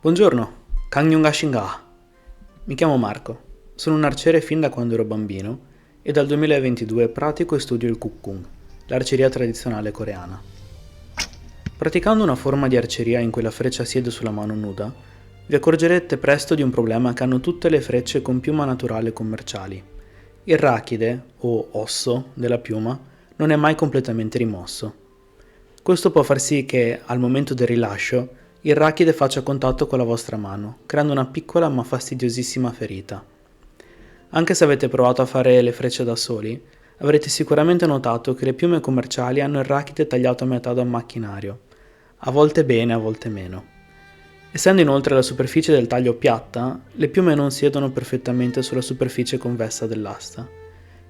Buongiorno, Kangnyeong Shinga. Mi chiamo Marco, sono un arciere fin da quando ero bambino e dal 2022 pratico e studio il Kukgung, l'arceria tradizionale coreana. Praticando una forma di arceria in cui la freccia siede sulla mano nuda, vi accorgerete presto di un problema che hanno tutte le frecce con piuma naturale commerciali. Il rachide, o osso, della piuma non è mai completamente rimosso. Questo può far sì che, al momento del rilascio, il rachide faccia contatto con la vostra mano, creando una piccola ma fastidiosissima ferita. Anche se avete provato a fare le frecce da soli, avrete sicuramente notato che le piume commerciali hanno il rachide tagliato a metà da un macchinario, a volte bene, a volte meno. Essendo inoltre la superficie del taglio piatta, le piume non siedono perfettamente sulla superficie convessa dell'asta.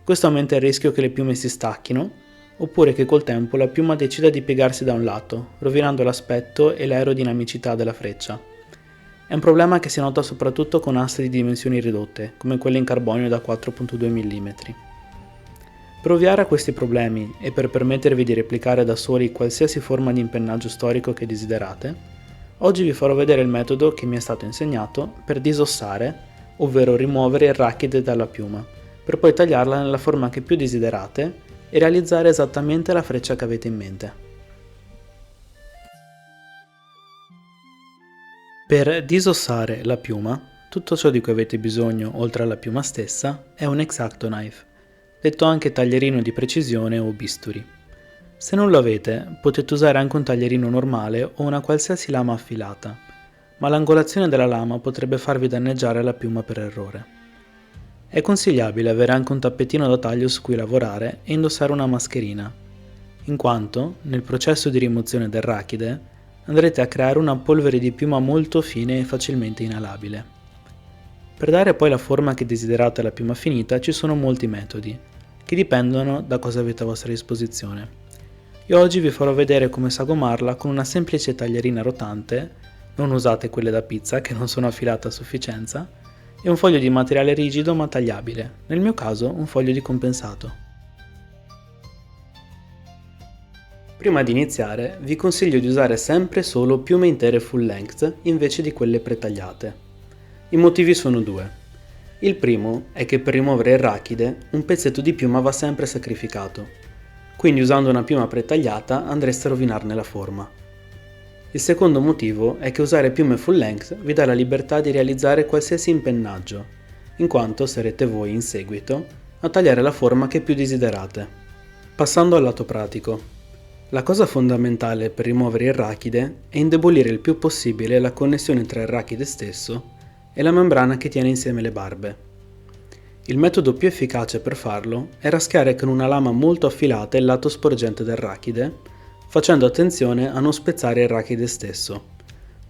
Questo aumenta il rischio che le piume si stacchino, oppure che col tempo la piuma decida di piegarsi da un lato, rovinando l'aspetto e l'aerodinamicità della freccia. È un problema che si nota soprattutto con asti di dimensioni ridotte, come quelle in carbonio da 4,2 mm. Per ovviare a questi problemi e per permettervi di replicare da soli qualsiasi forma di impennaggio storico che desiderate, oggi vi farò vedere il metodo che mi è stato insegnato per disossare, ovvero rimuovere il rachide dalla piuma, per poi tagliarla nella forma che più desiderate e realizzare esattamente la freccia che avete in mente. Per disossare la piuma, tutto ciò di cui avete bisogno oltre alla piuma stessa è un X-Acto Knife, detto anche taglierino di precisione o bisturi. Se non lo avete, potete usare anche un taglierino normale o una qualsiasi lama affilata, ma l'angolazione della lama potrebbe farvi danneggiare la piuma per errore. È consigliabile avere anche un tappetino da taglio su cui lavorare e indossare una mascherina, in quanto, nel processo di rimozione del rachide, andrete a creare una polvere di piuma molto fine e facilmente inalabile. Per dare poi la forma che desiderate alla piuma finita ci sono molti metodi, che dipendono da cosa avete a vostra disposizione. Io oggi vi farò vedere come sagomarla con una semplice taglierina rotante, non usate quelle da pizza che non sono affilate a sufficienza, e un foglio di materiale rigido ma tagliabile, nel mio caso un foglio di compensato. Prima di iniziare vi consiglio di usare sempre solo piume intere full length invece di quelle pretagliate. I motivi sono due. Il primo è che per rimuovere il rachide un pezzetto di piuma va sempre sacrificato, quindi usando una piuma pretagliata andreste a rovinarne la forma. Il secondo motivo è che usare piume full length vi dà la libertà di realizzare qualsiasi impennaggio, in quanto sarete voi in seguito a tagliare la forma che più desiderate. Passando al lato pratico. La cosa fondamentale per rimuovere il rachide è indebolire il più possibile la connessione tra il rachide stesso e la membrana che tiene insieme le barbe. Il metodo più efficace per farlo è raschiare con una lama molto affilata il lato sporgente del rachide, facendo attenzione a non spezzare il rachide stesso,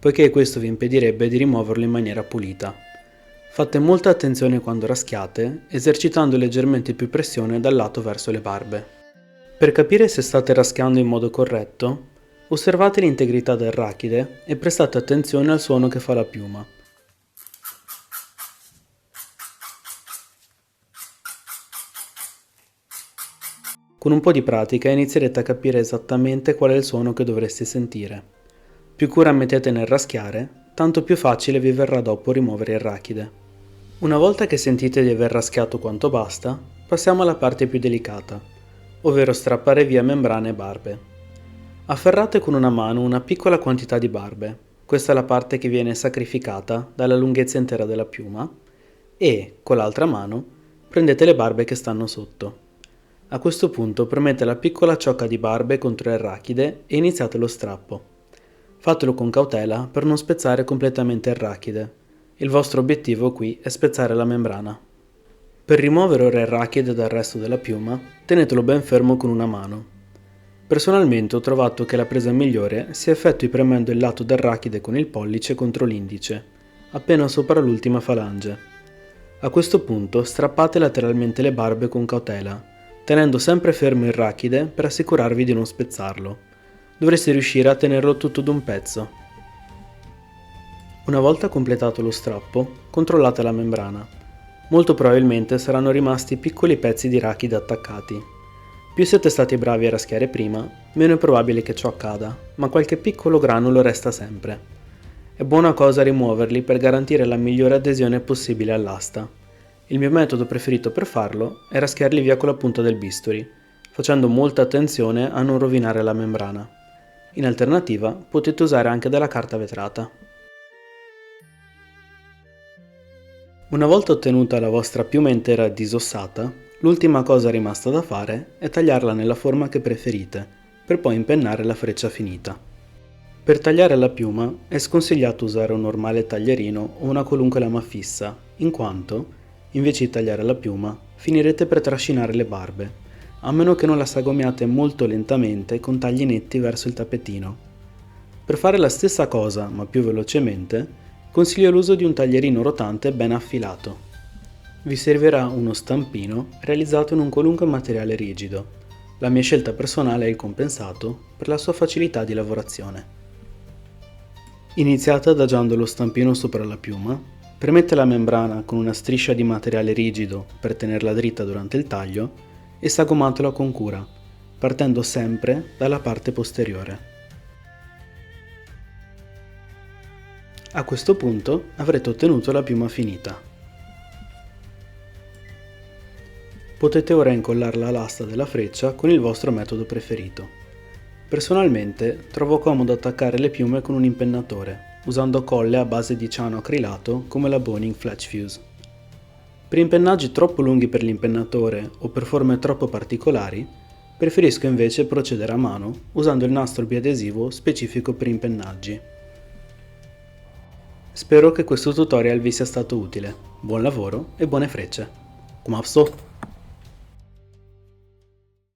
poiché questo vi impedirebbe di rimuoverlo in maniera pulita. Fate molta attenzione quando raschiate, esercitando leggermente più pressione dal lato verso le barbe. Per capire se state raschiando in modo corretto, osservate l'integrità del rachide e prestate attenzione al suono che fa la piuma. Con un po' di pratica inizierete a capire esattamente qual è il suono che dovreste sentire. Più cura mettete nel raschiare, tanto più facile vi verrà dopo rimuovere il rachide. Una volta che sentite di aver raschiato quanto basta, passiamo alla parte più delicata, ovvero strappare via membrane e barbe. Afferrate con una mano una piccola quantità di barbe, questa è la parte che viene sacrificata dalla lunghezza intera della piuma, e, con l'altra mano, prendete le barbe che stanno sotto. A questo punto premete la piccola ciocca di barbe contro il rachide e iniziate lo strappo. Fatelo con cautela per non spezzare completamente il rachide. Il vostro obiettivo qui è spezzare la membrana. Per rimuovere ora il rachide dal resto della piuma, tenetelo ben fermo con una mano. Personalmente ho trovato che la presa migliore si effettui premendo il lato del rachide con il pollice contro l'indice, appena sopra l'ultima falange. A questo punto strappate lateralmente le barbe con cautela, tenendo sempre fermo il rachide per assicurarvi di non spezzarlo. Dovreste riuscire a tenerlo tutto d'un pezzo. Una volta completato lo strappo, controllate la membrana. Molto probabilmente saranno rimasti piccoli pezzi di rachide attaccati. Più siete stati bravi a raschiare prima, meno è probabile che ciò accada, ma qualche piccolo granulo resta sempre. È buona cosa rimuoverli per garantire la migliore adesione possibile all'asta. Il mio metodo preferito per farlo è raschiarli via con la punta del bisturi, facendo molta attenzione a non rovinare la membrana. In alternativa potete usare anche della carta vetrata. Una volta ottenuta la vostra piuma intera disossata, l'ultima cosa rimasta da fare è tagliarla nella forma che preferite, per poi impennare la freccia finita. Per tagliare la piuma è sconsigliato usare un normale taglierino o una qualunque lama fissa, in quanto, invece di tagliare la piuma, finirete per trascinare le barbe, a meno che non la sagomiate molto lentamente con tagli netti verso il tappetino. Per fare la stessa cosa, ma più velocemente, consiglio l'uso di un taglierino rotante ben affilato. Vi servirà uno stampino realizzato in un qualunque materiale rigido. La mia scelta personale è il compensato per la sua facilità di lavorazione. Iniziate adagiando lo stampino sopra la piuma, premete la membrana con una striscia di materiale rigido per tenerla dritta durante il taglio e sagomatela con cura, partendo sempre dalla parte posteriore. A questo punto avrete ottenuto la piuma finita. Potete ora incollarla all'asta della freccia con il vostro metodo preferito. Personalmente trovo comodo attaccare le piume con un impennatore, usando colle a base di ciano acrilato come la Boning Fletch Fuse. Per impennaggi troppo lunghi per l'impennatore o per forme troppo particolari, preferisco invece procedere a mano usando il nastro biadesivo specifico per impennaggi. Spero che questo tutorial vi sia stato utile. Buon lavoro e buone frecce! 고맙소!